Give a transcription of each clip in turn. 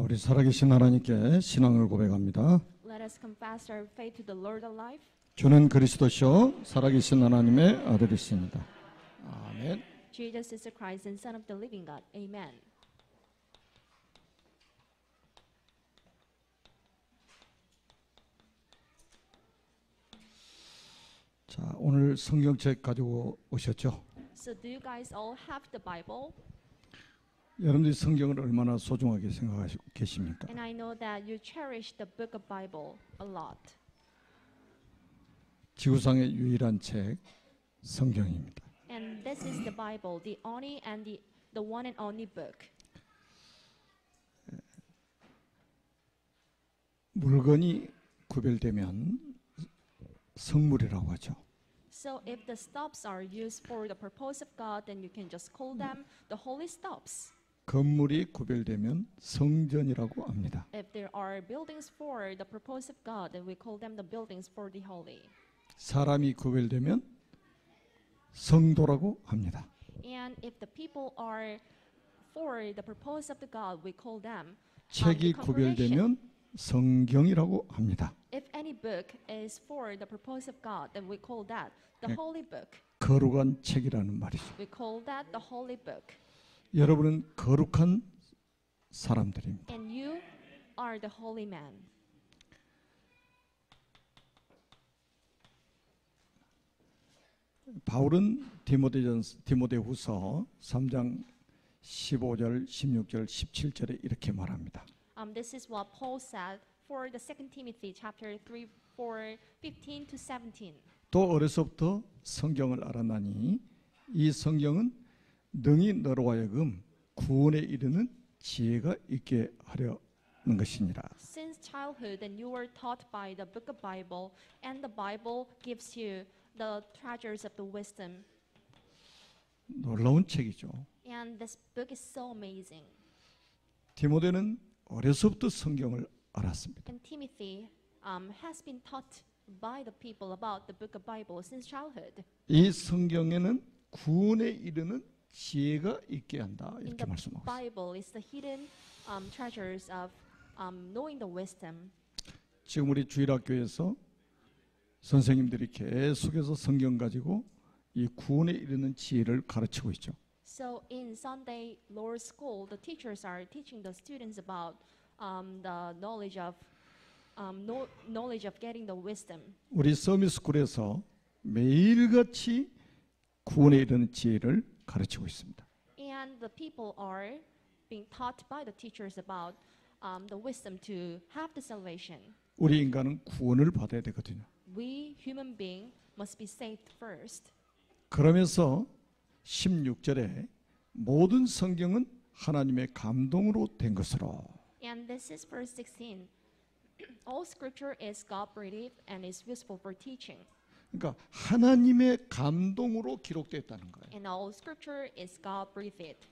우리 살아계신 하나님께 신앙을 고백합니다. Let us confess our faith to the Lord alive. 주는 그리스도시요 살아계신 하나님의 아들이십니다. 아멘. Jesus is the Christ and Son of the living God. Amen. 자, 오늘 성경책 가지고 오셨죠? So do you guys all have the Bible? 여러분들이 성경을 얼마나 소중하게 생각하시고 계십니까? And I know that you cherish the book of Bible a lot. 지구상의 유일한 책 성경입니다. And this is the Bible, the only and the one and only book. 물건이 구별되면 성물이라고 하죠. So if the stops are used for the purpose of God, then you can just call them the holy stops. 건물이 구별되면 성전이라고 합니다. If there are buildings for the purpose of God, then we call them the buildings for the holy. 사람이 구별되면 성도라고 합니다. And if the people are for the purpose of the God, we call them 책이 the congregation. 구별되면 성경이라고 합니다. If any book is for the purpose of God, then we call that the holy book. 거룩한 책이라는 말이죠. We call that the holy book. 여러분은 거룩한 사람들입니다. And you are the holy man. 바울은 디모데후서 3장 15절, 16절, 17절에 이렇게 말합니다. This is what Paul said for the 2 Timothy chapter 3, 4, 15 to 17. 또 어려서부터 성경을 알았나니 이 성경은 능히 너로 하여금 구원에 이르는 지혜가 있게 하려는 것이니라. Since childhood, and you were taught by the book of Bible, and the Bible gives you the treasures of the wisdom. 놀라운 책이죠. And this book is so amazing. 디모데는 어려서부터 성경을 알았습니다. And Timothy has been taught by the people about the book of Bible since childhood. 이 성경에는 구원에 이르는 지혜가 있게 한다 In 이렇게 the 말씀하고 있습니다. Bible is the hidden treasures of knowing the wisdom. 지금 우리 주일학교에서 선생님들이 계속해서 성경 가지고 이 구원에 이르는 지혜를 가르치고 있죠. So in Sunday Lord's School, the teachers are teaching the students about the knowledge of getting the wisdom. 우리 서밋스쿨에서 매일같이 구원에 이르는 지혜를 가르치고 있습니다. And the people are being taught by the teachers about the wisdom to have the salvation. 우리 인간은 구원을 받아야 되거든요. We human being must be saved first. 그러면서 16절에 모든 성경은 하나님의 감동으로 된 것으로. And this is verse 16. All scripture is God-breathed and is useful for teaching. 그러니까 하나님의 감동으로 기록됐다는 거예요. And all scripture is God-breathed.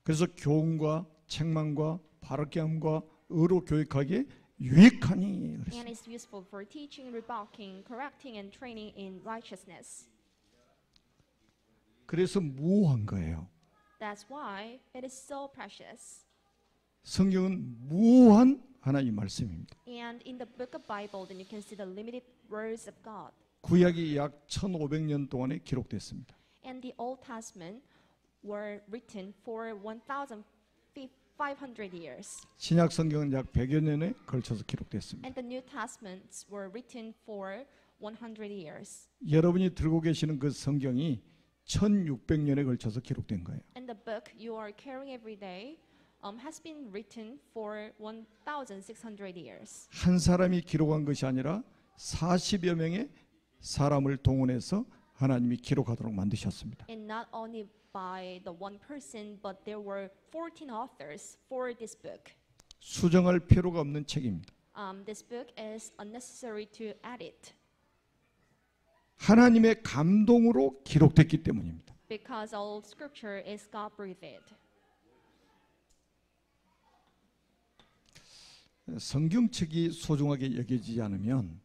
그래서 교훈과 책망과 바르게 함과 의로 교육하기에 유익하니 그랬어요. And is useful for teaching, rebuking, correcting, and training in righteousness. 그래서 무한 거예요. That's why it is so precious. 성경은 무한 하나님의 말씀입니다. And in the book of Bible, then you can see the limited words of God. 구약이 약 1500년 동안에 기록됐습니다. And the Old Testament were written for 1,500 years. 신약 성경은 약 100여 년에 걸쳐서 기록됐습니다. And the New Testaments were written for 100 years. 여러분이 들고 계시는 그 성경이 1600년에 걸쳐서 기록된 거예요. And the book you are carrying every day has been written for 1,600 years. 한 사람이 기록한 것이 아니라 40여 명의 사람을 동원해서 하나님이 기록하도록 만드셨습니다. And not only by the one person, but there were 14 authors for this book. 수정할 필요가 없는 책입니다. This book is unnecessary to edit 하나님의 감동으로 기록됐기 때문입니다. because all scripture is God-breathed. 성경책이 소중하게 여겨지지 않으면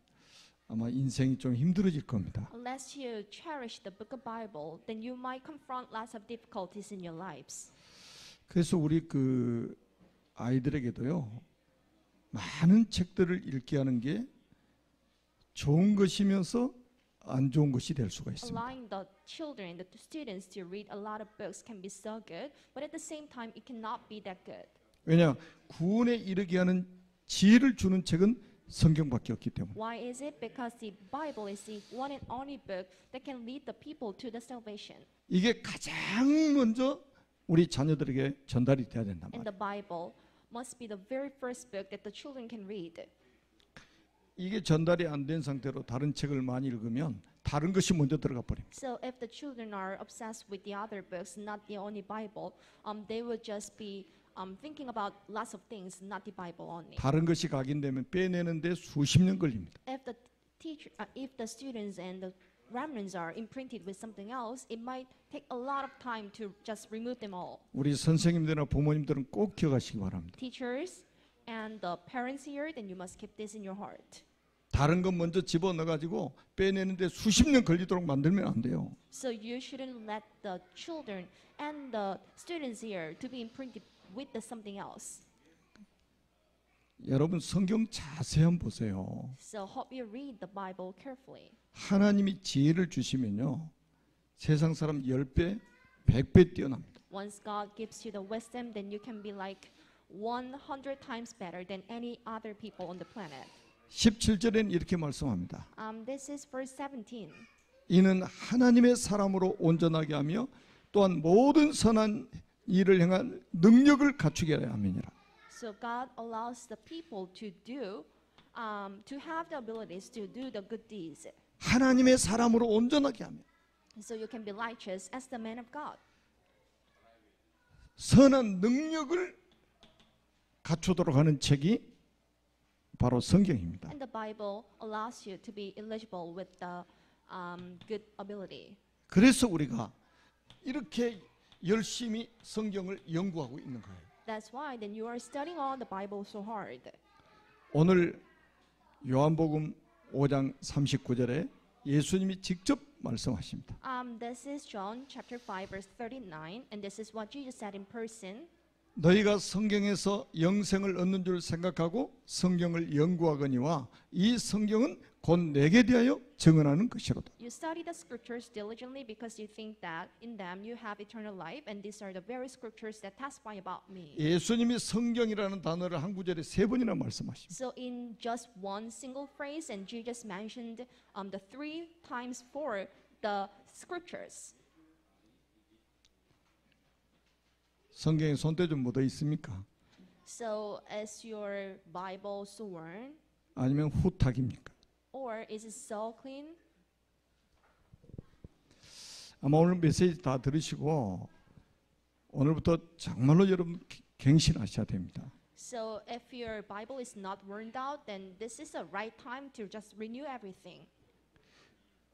아마 인생이 좀 힘들어질 겁니다. Unless you cherish the book of Bible, then you might confront lots of difficulties in your lives. 그래서 우리 그 아이들에게도요, 많은 책들을 읽게 하는 게 좋은 것이면서 안 좋은 것이 될 수가 있습니다. Allowing the children, the students to read a lot of books can be so good, but at the same time, it cannot be that good. 왜냐, 구원에 이르게 하는 지혜를 주는 책은 성경밖에 없기 때문에. Why is it? Because the Bible is the one and only book that can lead the people to the salvation. 이게 가장 먼저 우리 자녀들에게 전달이 돼야 된단 And 말이에요. the Bible must be the very first book that the children can read. 이게 전달이 안 된 상태로 다른 책을 많이 읽으면 다른 것이 먼저 들어가 버립니다. So if the children are obsessed with the other books, not the only Bible, they will just be thinking about lots of things, not the Bible only. 다른 것이 각인되면 빼내는데 수십 년 걸립니다. If the students and the remnants are imprinted with something else, it might take a lot of time to just remove them all. 우리 선생님들이나 부모님들은 꼭 기억하시기 바랍니다. Teachers and the parents here, then you must keep this in your heart. 다른 것 먼저 집어넣어가지고 빼내는데 수십 년 걸리도록 만들면 안 돼요. So you shouldn't let the children and the students here to be imprinted with something else. 여러분 성경 자세히 한번 보세요. So hope you read the Bible carefully. 하나님이 지혜를 주시면요, 세상 사람 10배, 100배 뛰어납니다. Once God gives you the wisdom, then you can be like 100 times better than any other people on the planet. 17절에는 이렇게 말씀합니다. This is verse 17. 이는 하나님의 사람으로 온전하게 하며 또한 모든 선한 일을 행할 능력을 갖추게 하려 함이니라. So God allows the people to have the abilities to do the good deeds. 하나님의 사람으로 온전하게 하며 So you can be righteous as the man of God. 선한 능력을 갖추도록 하는 책이 바로 성경입니다. And the Bible allows you to be eligible with the good ability. 그래서 우리가 이렇게 열심히 성경을 연구하고 있는 거예요. That's why then you are studying on the Bible so hard. 오늘 요한복음 5장 39절에 예수님이 직접 말씀하십니다. This is John chapter 5 verse 39, and this is what Jesus said in person. 너희가 성경에서 영생을 얻는 줄 생각하고 성경을 연구하거니와 이 성경은 곧 내게 대하여 증언하는 것이로다. You study the scriptures diligently because you think that in them you have eternal life, and these are the very scriptures that testify about me. 예수님이 성경이라는 단어를 한 구절에 3번이나 말씀하십니다. So in just one single phrase, and Jesus mentioned the 3 times for the scriptures. 성경에 손때 좀 묻어 있습니까? So is your Bible worn, 아니면 후탁입니까? or is it so clean? 아마 오늘 메시지 다 들으시고 오늘부터 정말로 여러분 갱신하셔야 됩니다. So if your Bible is not worn out, then this is the right time to just renew everything.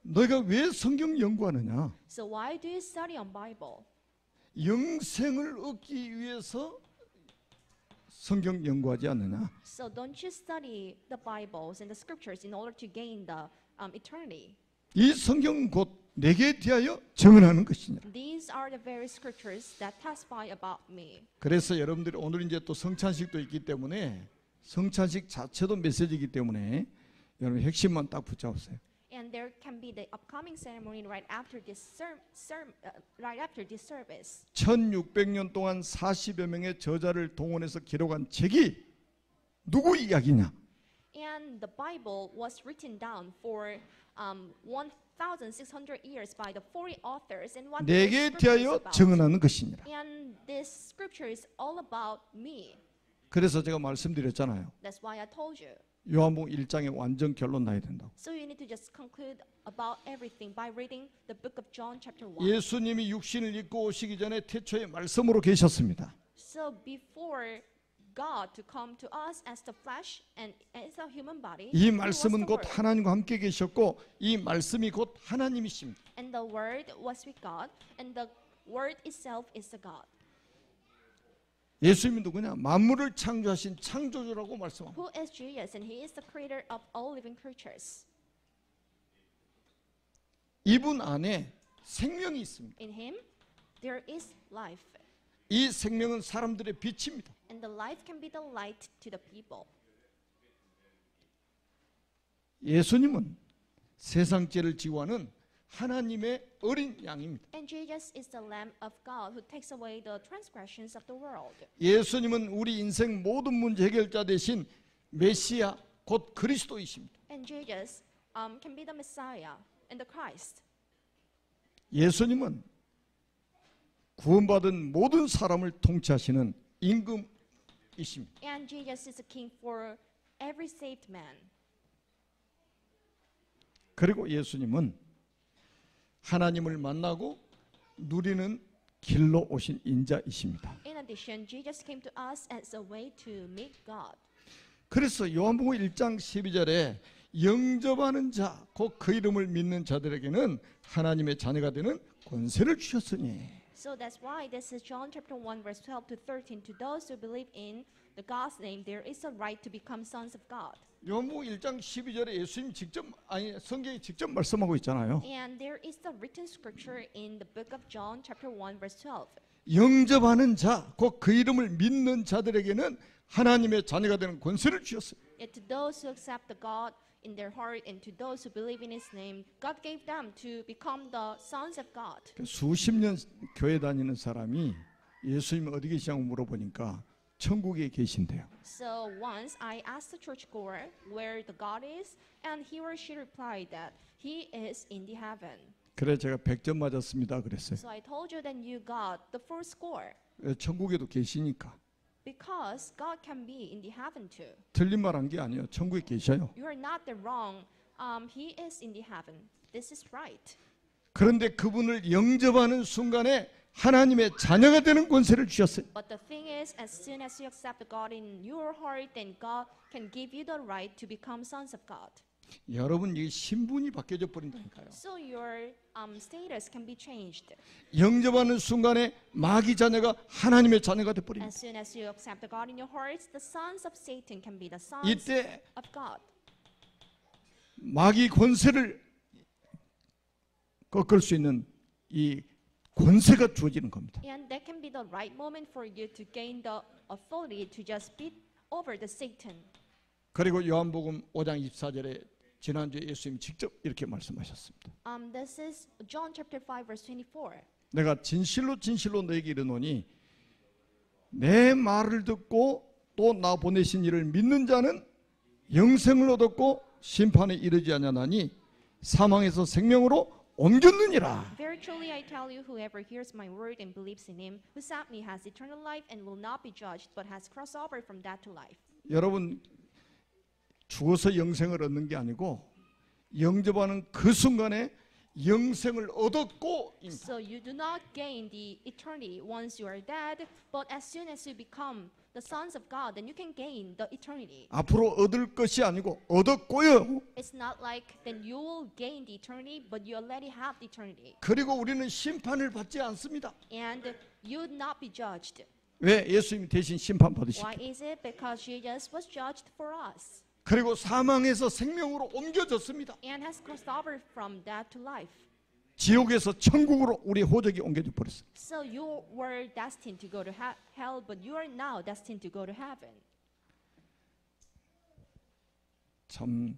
너희가 왜 성경 연구하느냐? So why do you study on Bible? 영생을 얻기 위해서 성경 연구하지 않느냐? So don't you study the Bibles and the scriptures in order to gain the eternity? 이 성경은 곧 내게 대하여 증언하는 것이냐? These are the very scriptures that testify about me. 그래서 여러분들이 오늘 이제 또 성찬식도 있기 때문에 성찬식 자체도 메시지이기 때문에 여러분 핵심만 딱 붙잡으세요. And there can be the upcoming ceremony right after this service. 1600년 동안 40여 명의 저자를 동원해서 기록한 책이 누구 이야기냐? And the Bible was written down for 1,600 years by the 40 authors. And what this 내게 scripture is 대하여 about. 증언하는 것이니라. And this scripture is all about me. 그래서 제가 말씀드렸잖아요. That's why I told you. 요한복음 1장에 완전 결론 나야 된다고. So you need to just conclude about everything by reading the book of John chapter 1. 예수님이 육신을 입고 오시기 전에 태초에 말씀으로 계셨습니다. So before God to come to us as the flesh and as a human body, 이 he was 말씀은 the 곧 Word. 하나님과 함께 계셨고 이 말씀이 곧 하나님이십니다. And the Word was with God, and the Word itself is the God. 예수님이 누구냐? 만물을 창조하신 창조주라고 말씀합니다. Who is Jesus? And He is the creator of all living creatures. 이분 안에 생명이 있습니다. In Him, there is life. 이 생명은 사람들의 빛입니다. And the life can be the light to the people. 예수님은 세상 죄를 지고 하는 하나님의 어린 양입니다. And Jesus is the Lamb of God who takes away the transgressions of the world. 예수님은 우리 인생 모든 문제 해결자 대신 메시아 곧 그리스도이십니다. And Jesus can be the Messiah and the Christ. 예수님은 구원받은 모든 사람을 통치하시는 임금이십니다. And Jesus is a king for every saved man. 그리고 예수님은 하나님을 만나고 누리는 길로 오신 인자이십니다. In addition, Jesus came to us as a way to meet God. 그래서 요한복음 1장 12절에 영접하는 자, 곧 그 이름을 믿는 자들에게는 하나님의 자녀가 되는 권세를 주셨으니. So that's why this is John chapter 1 verse 12 to 13. To those who believe in the God's name, there is a right to become sons of God. 요한복음 1장 12절에 예수님 직접 성경이 직접 말씀하고 있잖아요. And there is the written scripture in the book of John chapter 1 verse 12. 영접하는 자, 곧 그 이름을 믿는 자들에게는 하나님의 자녀가 되는 권세를 주셨어요. Yet to those who accept the God in their heart and to those who believe in His name, God gave them to become the sons of God. 수십 년 교회 다니는 사람이 예수님 어디 계시냐고 물어보니까 천국에 계신대요. So once I asked the churchgoer where the God is, and he or she replied that He is in the heaven. 그래 제가 100점 맞았습니다 그랬어요. So I told you that you got the full score 천국에도 계시니까. because God can be in the heaven too. 틀린 말 한 게 아니에요. 천국에 계셔요. You are not the wrong. He is in the heaven. This is right. 그런데 그분을 영접하는 순간에 하나님의 자녀가 되는 권세를 주셨어요. But the thing is, as soon as you accept God in your heart, then God can give you the right to become sons of God. 여러분 이 신분이 바뀌어져 버린다니까요. So your status can be changed. 영접하는 순간에 마귀 자녀가 하나님의 자녀가 돼 버립니다. As soon as you accept the God in your hearts, the sons of Satan can be the sons 이때 of God. 마귀 권세를 꺾을 수 있는 이 권세가 주어지는 겁니다. And that can be the right moment for you to gain the authority to just beat over the Satan. 그리고 요한복음 5장 24절에 지난주에 예수님 직접 이렇게 말씀하셨습니다. This is John chapter 5 verse 24. 내가 진실로 진실로 너에게 이르노니 내 말을 듣고 또 나 보내신 이를 믿는 자는 영생을 얻었고 심판에 이르지 아니하나니 사망에서 생명으로 옮겼느니라. Very truly I tell you, whoever hears my word and believes in him who sent me has eternal life and will not be judged, but has crossed over from death to life. 여러분 죽어서 영생을 얻는 게 아니고 영접하는 그 순간에 영생을 얻었고 So you do not gain the eternity once you are dead, but as soon as you become the sons of God, then you can gain the eternity. 앞으로 얻을 것이 아니고 얻었고요. It's not like then you will gain the eternity, but you already have the eternity. 그리고 우리는 심판을 받지 않습니다. And you would not be judged. 왜? 예수님이 대신 심판 받으시기. Why is it? Because Jesus was judged for us 그리고 사망에서 생명으로 옮겨졌습니다. and has crossed over from death to life. 지옥에서 천국으로 우리 호적이 옮겨져 버렸어요. So you were destined to go to hell, but you are now destined to go to heaven. 참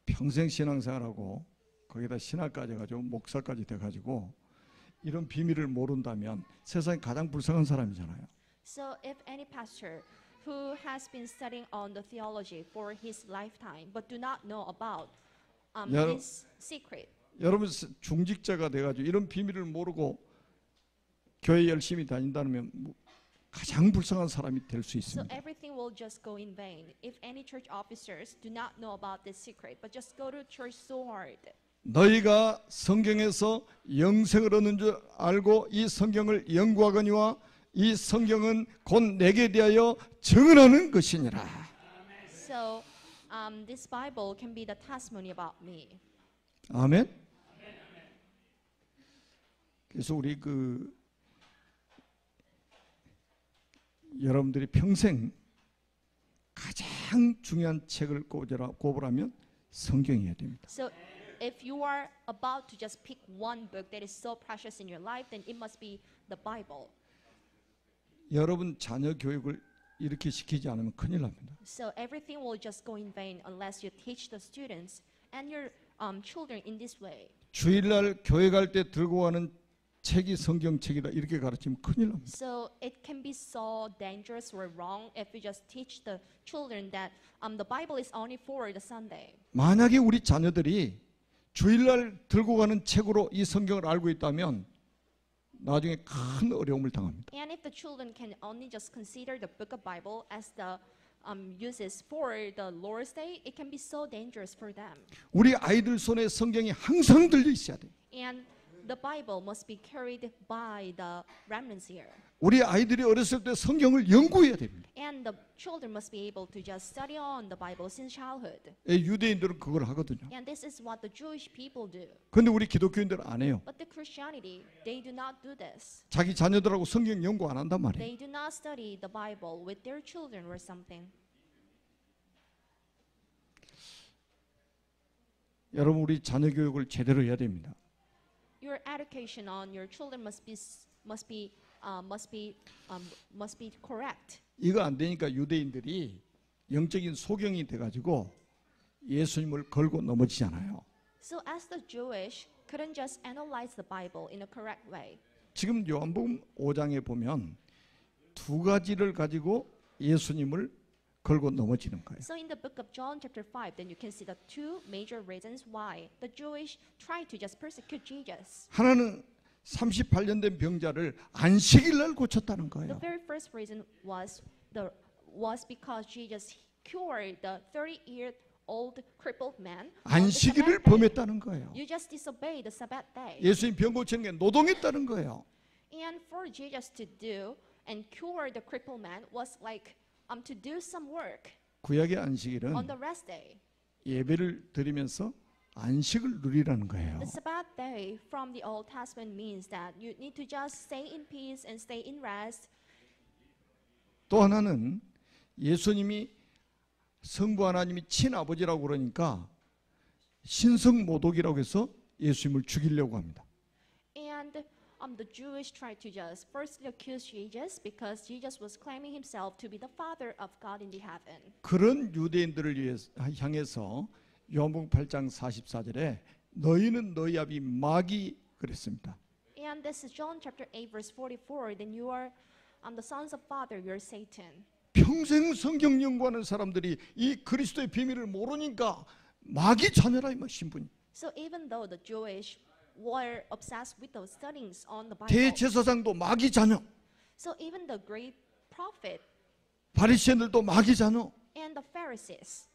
평생 신앙생활하고 거기다 신학까지 해가지고 목사까지 돼가지고 이런 비밀을 모른다면 세상에 가장 불쌍한 사람이잖아요. So if any pastor who has been studying on the theology for his lifetime but do not know about 여러- this secret, 여러분 중직자가 돼가지고 이런 비밀을 모르고 교회 열심히 다닌다면 가장 불쌍한 사람이 될 수 so 있습니다. everything will just go in vain if any church officers do not know about this secret but just go to church so hard. 너희가 성경에서 영생을 얻는 줄 알고 이 성경을 연구하거니와 이 성경은 곧 내게 대하여 증언하는 것이니라. So this Bible can be the testimony about me. 아멘. 그래서 우리 여러분들이 평생 가장 중요한 책을 꼽으라면 성경이어야 됩니다. So if you are about to just pick one book that is so precious in your life, then it must be the Bible. 여러분 자녀 교육을 이렇게 시키지 않으면 큰일 납니다. So everything will just go in vain unless you teach the students and your children in this way. 주일날 교회 갈 때 들고 가는 책이 성경책이다 이렇게 가르치면 큰일 납니다. So it can be so dangerous or wrong if you just teach the children that the Bible is only for the Sunday. 만약에 우리 자녀들이 주일날 들고 가는 책으로 이 성경을 알고 있다면 나중에 큰 어려움을 당합니다. And if the children can only just consider the book of Bible as the uses for the Lord's Day, it can be so dangerous for them. 우리 아이들 손에 성경이 항상 들려 있어야 돼요. And the Bible must be carried by the remnants here. 우리 아이들이 어렸을 때 성경을 연구해야 됩니다. And the children must be able to just study on the Bible since childhood. 유대인들은 그걸 하거든요. And this is what the Jewish people do. 그런데 우리 기독교인들은 안 해요. But the Christianity, they do not do this. 자기 자녀들하고 성경 연구 안 한단 말이에요. They do not study the Bible with their children or something. 여러분 우리 자녀 교육을 제대로 해야 됩니다. Your education on your children must be correct. 이거 안 되니까 유대인들이 영적인 소경이 돼가지고 예수님을 걸고 넘어지잖아요. So as the Jewish couldn't just analyze the Bible in a correct way. 지금 요한복음 5장에 보면 두 가지를 가지고 예수님을 걸고 넘어지는 거예요. So in the book of John chapter 5, then you can see the two major reasons why the Jewish tried to just persecute Jesus. 하나는 38년 된 병자를 안식일 날 고쳤다는 The 거예요. very first reason was because Jesus cured the 30-year-old crippled man. on the 안식일을 Sabbath day. 범했다는 거예요. You just disobey the Sabbath day. 예수님 병 고치는 게 노동했다는 거예요. And for Jesus to do and cure the crippled man was like to do some work 구약의 안식일은 on the rest day. 예배를 드리면서 안식을 누리라는 거예요. The Sabbath day from the Old Testament means that you need to just stay in peace and stay in rest. 또 하나는 예수님이 성부 하나님이 친아버지라고 그러니까 신성모독이라고 해서 예수님을 죽이려고 합니다. And the Jewish tried to just firstly accuse Jesus because Jesus was claiming himself to be the Father of God in the heaven. 그런 유대인들을 향해서 요한복음 8장 44절에 너희는 너희 아비 마귀 그랬습니다. And this is John chapter 8 verse 44. Then you are the sons of father, you are Satan. 평생 성경 연구하는 사람들이 이 그리스도의 비밀을 모르니까 마귀 자녀라 이 말 신분이. So even though the Jewish were obsessed with those studies on the Bible, 대제사장도 마귀 자녀, so even the great prophet 바리새인들도 마귀 자녀. and the Pharisees,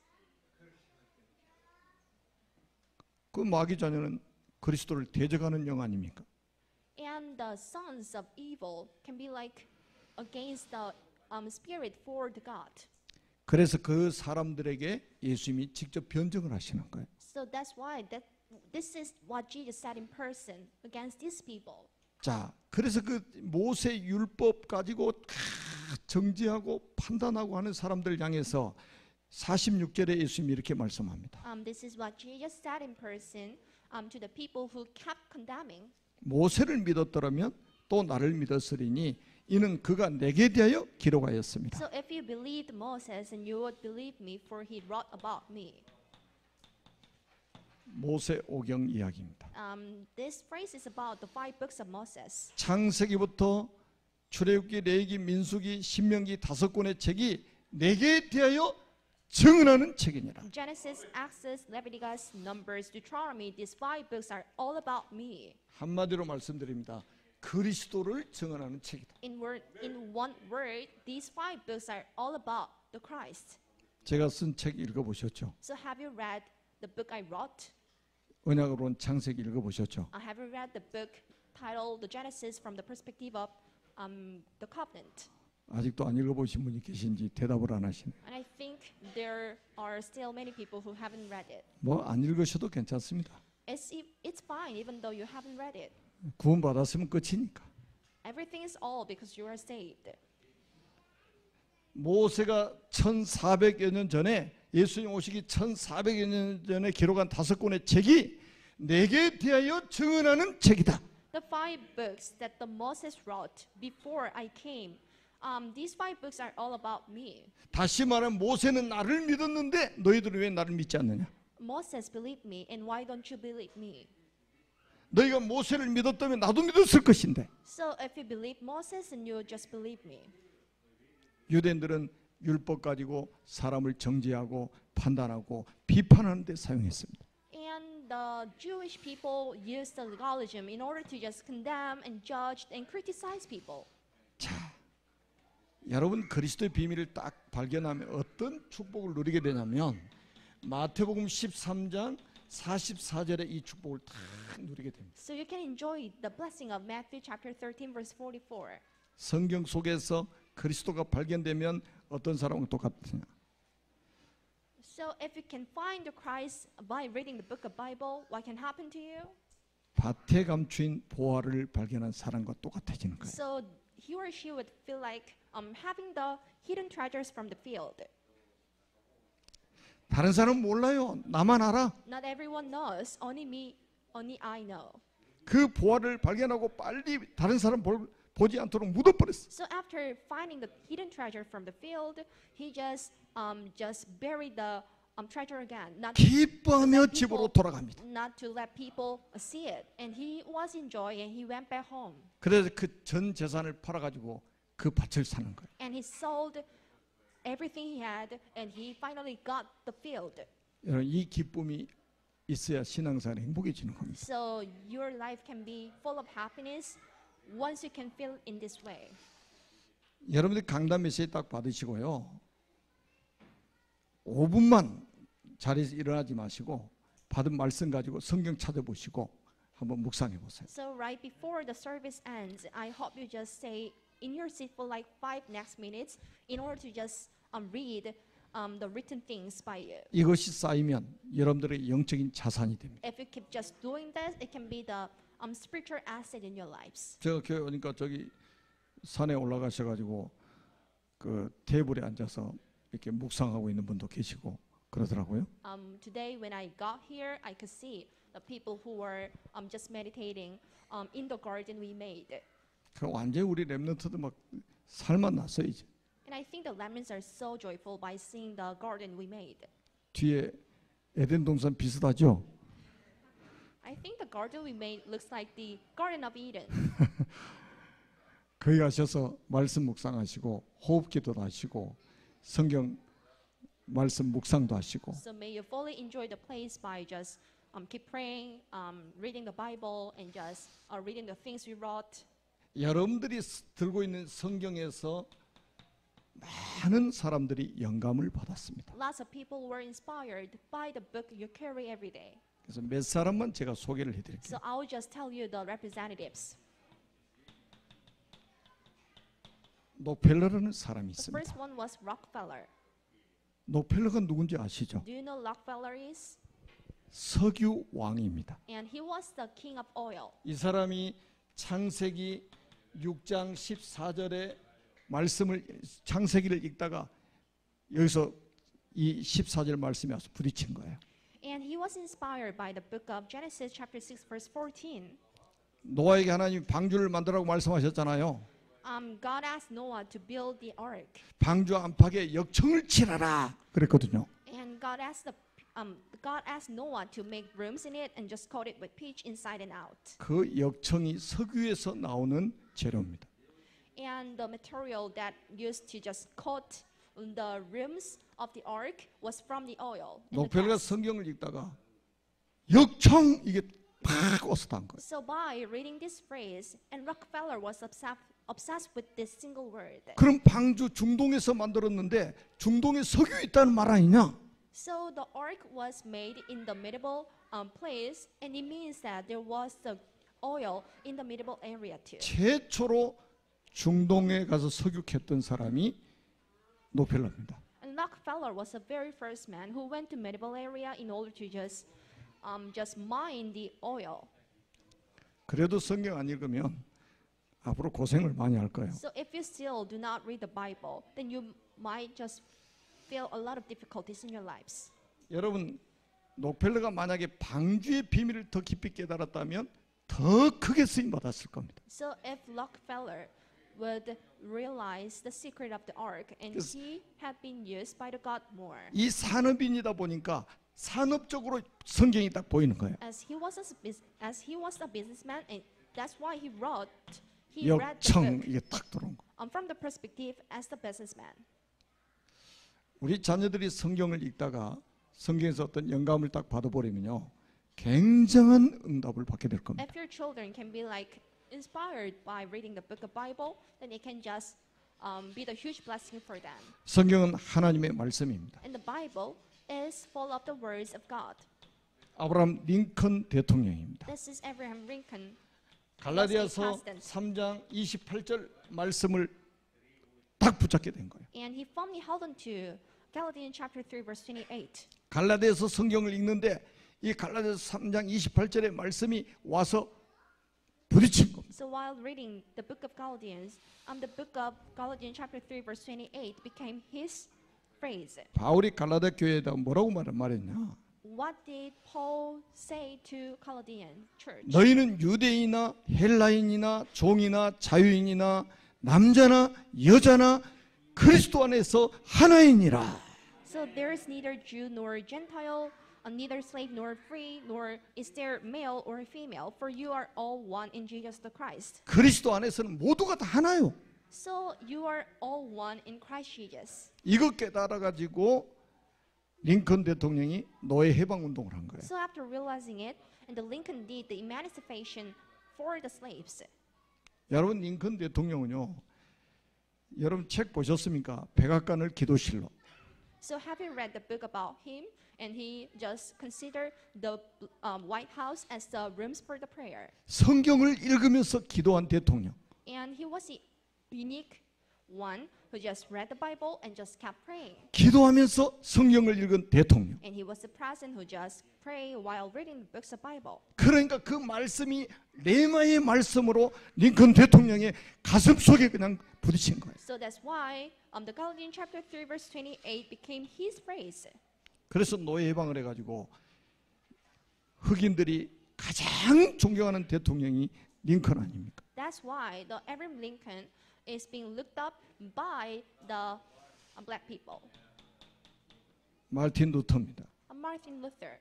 그 마귀 자녀는 그리스도를 대적하는 영 아닙니까? and the sons of evil can be like against the spirit for the God. 그래서 그 사람들에게 예수님이 직접 변증을 하시는 거예요. So that's why this is what Jesus said in person against these people. 자, 그래서 그 모세 율법 가지고 정지하고 판단하고 하는 사람들 향해서 46절에 예수님이 이렇게 말씀합니다. This is what Jesus said in person to the people who kept condemning. 모세를 믿었더라면 또 나를 믿었으리니 이는 그가 내게 대하여 기록하였습니다. So if you believed Moses, and you would believe me, for he wrote about me. 모세 오경 이야기입니다. This phrase is about the 5 books of Moses. 창세기부터 출애굽기, 레위기, 민수기, 신명기 5권의 책이 내게 대하여 증언하는 책이니라. Genesis, Exodus, Leviticus, Numbers, Deuteronomy, these 5 books are all about me. 한마디로 말씀드립니다. 그리스도를 증언하는 책이다. In one word, these 5 books are all about the Christ. 제가 쓴 책 읽어보셨죠? So have you read the book I wrote? 언약으로 온 창세기 읽어보셨죠? Have you read the book titled The Genesis from the perspective of the covenant? 아직도 안 읽어보신 분이 계신지 대답을 안 하시네. And I think there are still many people who haven't read it. 뭐 안 읽으셔도 괜찮습니다. It's fine even though you haven't read it. 구원 받았으면 끝이니까. Everything is all because you are saved. 모세가 1400여 년 전에 예수님 오시기 1400여 년 전에 기록한 5권의 책이 내게 대하여 증언하는 책이다. The 5 books that the Moses wrote before I came, these 5 books are all about me. 다시 말하면 모세는 나를 믿었는데 너희들은 왜 나를 믿지 않느냐? Moses believed me, and why don't you believe me? 너희가 모세를 믿었다면 나도 믿었을 것인데. So if you believe Moses, then you just believe me. 유대인들은 율법 가지고 사람을 정죄하고 판단하고 비판하는 데 사용했습니다. And the Jewish people used the legalism in order to just condemn and judge and criticize people. 자, 여러분 그리스도의 비밀을 딱 발견하면 어떤 축복을 누리게 되냐면 마태복음 13장 44절에 이 축복을 딱 누리게 됩니다. So you can enjoy the blessing of Matthew chapter 13 verse 44. 성경 속에서 그리스도가 발견되면 어떤 사람은 똑같으냐? So if you can find the Christ by reading the book of Bible, what can happen to you? 밭에 감추인 보화를 발견한 사람과 똑같아지는 거예요. So he or she would feel like having the hidden treasures from the field. 다른 사람은 몰라요. 나만 알아. Not everyone knows, only me, only I know. 그 보화를 발견하고 빨리 다른 사람 보지 않도록 묻어버렸어. So after finding the hidden treasure from the field, he just buried the treasure again, 기뻐하며 집으로 돌아갑니다. not to let people see it. And he was in joy, and he went back home. 그래서 그 전 재산을 팔아가지고 그 밭을 사는 거예요. And he sold everything he had, and he finally got the field. 여러분 이 기쁨이 있어야 신앙생활이 행복해지는 겁니다. So your life can be full of happiness once you can feel in this way. 여러분들 강단 메시지 딱 받으시고요. 5분만 자리에서 일어나지 마시고 받은 말씀 가지고 성경 찾아보시고 한번 묵상해 보세요. So right before the service ends, I hope you just stay in your seat for like 5 next minutes in order to just read the written things by you. 이것이 쌓이면 여러분들의 영적인 자산이 됩니다. If you keep just doing this, it can be the spiritual asset in your lives. 제가 교회 오니까 저기 산에 올라가셔가지고 그 테이블에 앉아서 이렇게 묵상하고 있는 분도 계시고 그러더라고요. Today when I got here, I could see the people who were just meditating in the garden we made. 그 완전히 우리 렘넌트도 막 살만 났어요 이제. And I think the lemons are so joyful by seeing the garden we made. 뒤에 에덴 동산 비슷하죠? I think the garden we made looks like the Garden of Eden. 거기 가셔서 말씀 묵상하시고 호흡기도도 하시고 성경 말씀 묵상도 하시고 So may you fully enjoy the place by just keep praying, reading the Bible, and just reading the things we wrote. 여러분들이 들고 있는 성경에서 많은 사람들이 영감을 받았습니다. Lots of people were inspired by the book you carry every day. 그래서 몇 사람만 제가 소개를 해드릴게요. So I will just tell you the representatives. 록펠러라는 사람이 The 있습니다. first one was Rockefeller. 록펠러가 누군지 아시죠? Do you know Rockefeller is? 석유 왕입니다. And he was the king of oil. 이 사람이 창세기 6장 14절에 말씀을 창세기를 읽다가 여기서 이 14절 말씀이 와서 부딪힌 거예요. And he was inspired by the book of Genesis chapter 6 verse 14. 노아에게 하나님 방주를 만들라고 말씀하셨잖아요. God asked Noah to build the ark. 방주 안팎에 역청을 칠하라 그랬거든요. And God asked Noah to make rooms in it and just coat it with pitch inside and out. 그 역청이 석유에서 나오는 재료입니다. And the material that used to just coat the rooms of the ark was from the oil. and the 록펠러가 dust. 성경을 읽다가 역청 이게 팍 어슷한 거예요. So by reading this phrase, and Rockefeller was obsessed with this single word. 그럼 방주 중동에서 만들었는데 중동에 석유 있다는 말 아니냐? So the ark was made in the medieval place, and it means that there was the oil in the medieval area too. 최초로 중동에 가서 석유 캤던 사람이 록펠러입니다. And Rockefeller was the very first man who went to medieval area in order to just mine the oil. 그래도 성경 안 읽으면 앞으로 고생을 많이 할 거예요. So if you still do not read the Bible, then you might just feel a lot of difficulties in your lives. 여러분 록펠러가 만약에 방주의 비밀을 더 깊이 깨달았다면 더 크게 쓰임 받았을 겁니다. So if Rockefeller would realize the secret of the ark and Yes. he had been used by the God more. 이 산업인이다 보니까 산업적으로 성경이 딱 보이는 거예요. As he was a businessman, and that's why he read the 역청 book 이게 딱 들어온 거. from the perspective as the businessman. 우리 자녀들이 성경을 읽다가 성경에서 어떤 영감을 딱 받아버리면요, 굉장한 응답을 받게 될 겁니다. If your children can be like inspired by reading the book of Bible, then it can just be the huge blessing for them. 성경은 하나님의 말씀입니다. And the Bible is full of the words of God. 아브라함 링컨 대통령입니다. This is Abraham Lincoln. 갈라디아서 3장 28절 말씀을 딱 붙잡게 된 거예요. And he firmly held on to Galatians chapter 3 verse 28. 갈라디아서 성경을 읽는데 이 갈라디아서 3장 28절의 말씀이 와서 부딪힌 겁니다. So while reading the book of Galatians, the book of Galatians chapter 3 verse 28 became his phrase. 바울이 갈라디아 교회에다 뭐라고 말했냐? What did Paul say to Chaldean church? 너희는 유대인이나 헬라인이나 종이나 자유인이나 남자나 여자나 그리스도 안에서 하나이니라. So there is neither Jew nor Gentile, neither slave nor free, nor is there male or female, for you are all one in Jesus the Christ. 그리스도 안에서는 모두가 다 하나요. So you are all one in Christ Jesus. 이거 깨달아 가지고 링컨 대통령이 노예 해방 운동을 한 거예요. So after realizing it, and the Lincoln did the emancipation for the slaves. 여러분 링컨 대통령은요, 여러분 책 보셨습니까? 백악관을 기도실로. So have you read the book about him? And he just considered the White House as the rooms for the prayer. 성경을 읽으면서 기도한 대통령. And he was a unique one who just read the Bible and just kept praying. 기도하면서 성경을 읽은 대통령. And he was the president who just prayed while reading the books of Bible. 그러니까 그 말씀이 레마의 말씀으로 링컨 대통령의 가슴 속에 그냥 부딪힌 거예요. So that's why the Galatians chapter 3 verse 28 became his phrase. 그래서 노예 해방을 해가지고 흑인들이 가장 존경하는 대통령이 링컨 아닙니까? That's why the Abraham Lincoln is being looked up by the black people. 마틴 루터입니다. Martin Luther.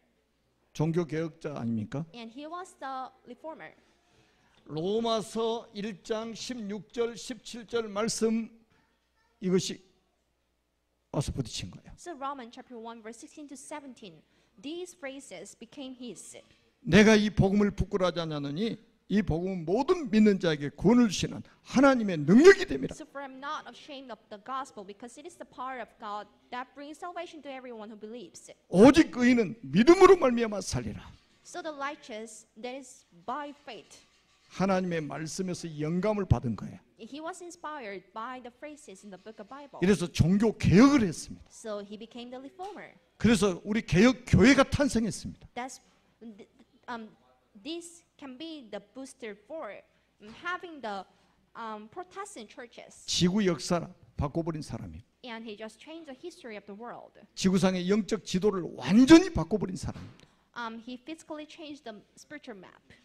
종교 개혁자 아닙니까? And he was the reformer. 로마서 1장 16절 17절 말씀 이것이 와서 부딪힌 거예요. So Romans chapter 1 verse 16 to 17, these phrases became his. 내가 이 복음을 부끄러워하지 않느니 이 복음은 모든 믿는 자에게 구원을 주시는 하나님의 능력이 됨이라. So for I'm not ashamed of the gospel, because it is the power of God that brings salvation to everyone who believes. 오직 의인은 믿음으로 말미암아 살리라. So the righteous, that is by faith. 하나님의 말씀에서 영감을 받은 거예요. He was inspired by the phrases in the book of Bible. 이래서 종교 개혁을 했습니다. So he became the reformer. 그래서 우리 개혁 교회가 탄생했습니다. That's this can be the booster for having the Protestant churches. 지구 역사를 바꿔버린 사람이에요. And he just changed the history of the world. 지구상의 영적 지도를 완전히 바꿔버린 사람입니다. He physically changed the spiritual map.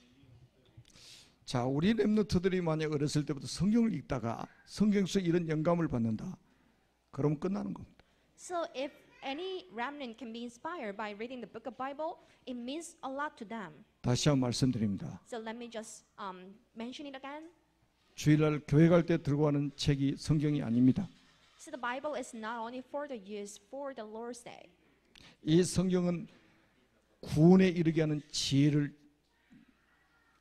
자, 우리 렘넌트들이 만약 어렸을 때부터 성경을 읽다가 성경 속 이런 영감을 받는다, 그러면 끝나는 겁니다. So if any remnant can be inspired by reading the book of Bible, it means a lot to them. 다시 한번 말씀드립니다. So let me just mention it again. 주일날 교회 갈 때 들고 가는 책이 성경이 아닙니다. So the Bible is not only for the use for the Lord's Day. 이 성경은 구원에 이르게 하는 지혜를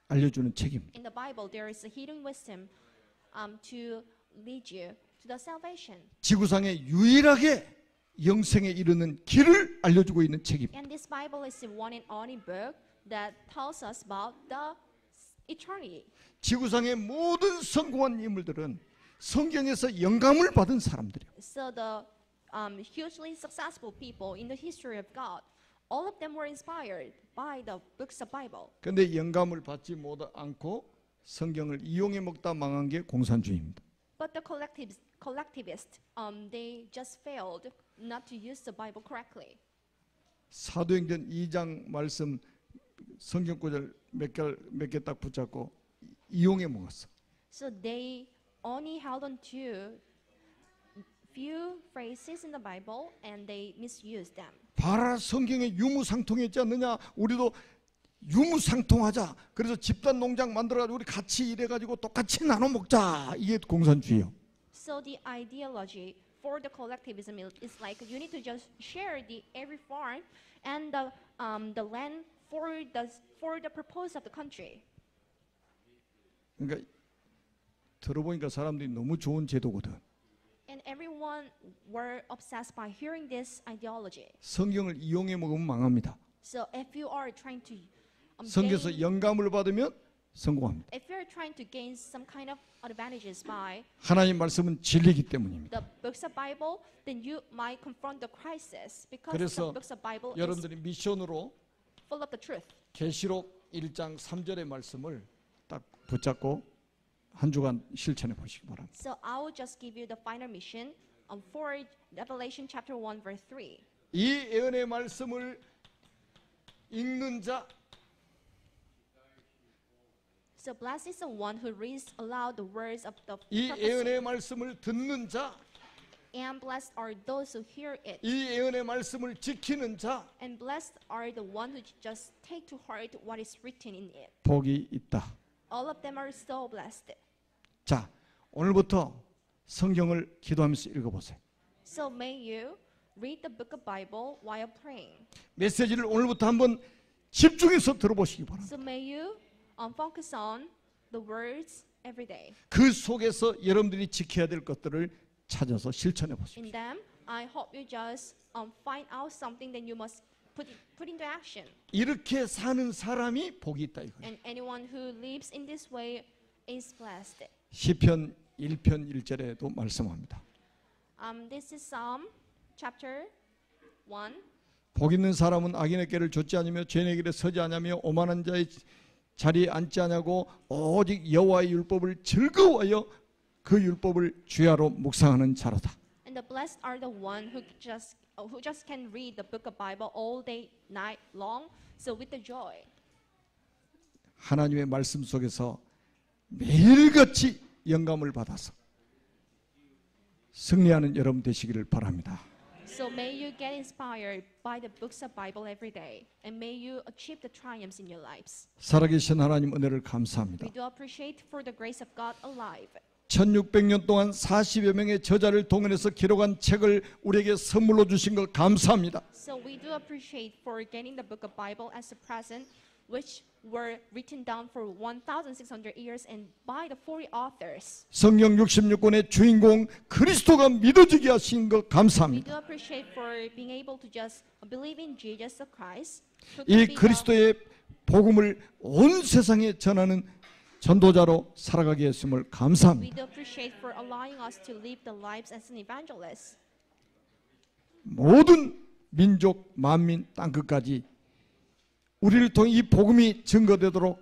알려주는 책입니다. In the Bible, there is a hidden wisdom to lead you to the salvation. 지구상에 유일하게 영생에 이르는 길을 알려주고 있는 책입니다. And this Bible is the one and only book that tells us about the eternity. 지구상의 모든 성공한 인물들은 성경에서 영감을 받은 사람들이에요. So the hugely successful people in the history of God, all of them were inspired by the books of Bible. 그런데 영감을 받지 않고 성경을 이용해 먹다 망한 게 공산주의입니다. But the collectivists, they just failed not to use the Bible correctly. 사도행전 2장 말씀 성경 구절 몇 개 딱 붙잡고 이용해 먹었어. So they only held on to few phrases in the Bible and they misused them. 봐라, 성경에 유무상통했지 않느냐. 우리도 유무상통하자. 그래서 집단 농장 만들어가지고 우리 같이 일해가지고 똑같이 나눠 먹자. 이게 공산주의요. So the ideology for the collectivism is like you need to just share the every farm and the land for the purpose of the country. 그러니까 들어보니까 사람들이 너무 좋은 제도거든. And everyone were obsessed by hearing this ideology. 성경을 이용해 먹으면 망합니다. So if you are trying to 성경에서 영감을 받으면 성공합니다. if you're trying to gain some kind of advantages by 하나님 말씀은 진리이기 때문입니다. the books of Bible, then you might confront the crisis because 그래서 the books of Bible is 여러분들이 미션으로 full of the truth. 계시록 1장 3절의 말씀을 딱 붙잡고 한 주간 실천해 보시기 바랍니다. So I will just give you the final mission for Revelation chapter 1 verse 3. 이 예언의 말씀을 읽는 자, So blessed is the one who reads aloud the words of the 이 prophecy, 예언의 말씀을 듣는 자, and blessed are those who hear it, 이 예언의 말씀을 지키는 자, and blessed are the one who just take to heart what is written in it. 복이 있다. All of them are so blessed. 자, 오늘부터 성경을 기도하면서 읽어보세요. So may you read the book of Bible while praying. 메시지를 오늘부터 한번 집중해서 들어보시기 바랍니다. So may you focus on the words every day. 그 속에서 여러분들이 지켜야 될 것들을 찾아서 실천해 보십시오. In them, I hope you just find out something that you must put into action. 이렇게 사는 사람이 복이 있다 이거예요. And anyone who lives in this way is blessed. 시편 1편 1절에도 말씀합니다. This is Psalm chapter 1. 복 있는 사람은 악인의 길을 좇지 않으며 죄인의 길에 서지 않으며 오만한 자의 자리에 앉지 않냐고 오직 여호와의 율법을 즐거워하여 그 율법을 주야로 묵상하는 자로다. And the blessed are the one who just can read the book of Bible all day, night long. So with the joy. 하나님의 말씀 속에서 매일같이 영감을 받아서 승리하는 여러분 되시기를 바랍니다. So may you get inspired by the books of Bible every day, and may you achieve the triumphs in your lives. 살아계신 하나님 은혜를 감사합니다. We do appreciate for the grace of God alive. 1600년 동안 40여 명의 저자를 동원해서 기록한 책을 우리에게 선물로 주신 것 감사합니다. So we do appreciate for getting the book of Bible as a present, which were written down for 1,600 years and by the 40 authors. 성경 66권의 주인공 그리스도가 믿어지게 하신 것 We 감사합니다. do appreciate for being able to just believe in Jesus Christ. who 이 can be the- 그리스도의 복음을 온 세상에 전하는 전도자로 살아가게 했음을 We 감사합니다. do appreciate for allowing us to live the lives as an evangelist. 모든 민족, 만민, 땅끝까지 우리를 통해 이 복음이 증거되도록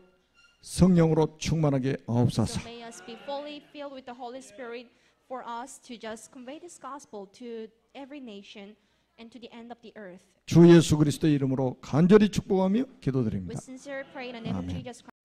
성령으로 충만하게 So 하옵소서. may us be fully filled with the Holy Spirit for us to just convey this gospel to every nation and to the end of the earth. 주 예수 그리스도의 이름으로 간절히 축복하며 We 기도드립니다. sincerely pray in the name of Amen. Jesus Christ.